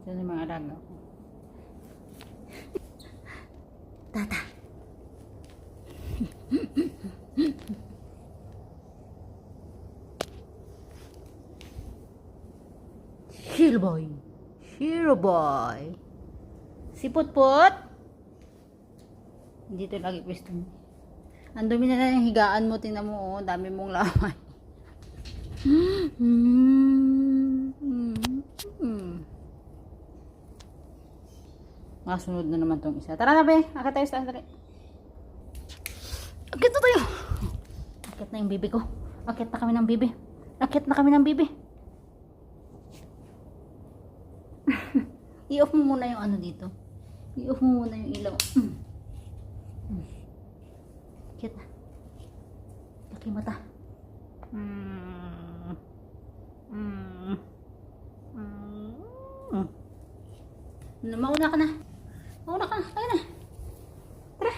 Ito yung mga alaga ko. Tata. Hero boy. Hero boy. Si Putput. Dito lagi pwesto mo. Ang dumi na yung higaan mo. Tingnan mo, oh. Dami mong laman. Masunod na naman tong isa. Tara na, be. Akit tayo sa tayo. Akit na tayo. Akit na yung bibi ko. Akit na kami ng bibi. Akit na kami ng bibi. I-off mo muna yung ano dito. I-off mo muna yung ilaw. Akit na. Laki mata. Mauna ka na. Mauna ka na. Tayo na. Tara.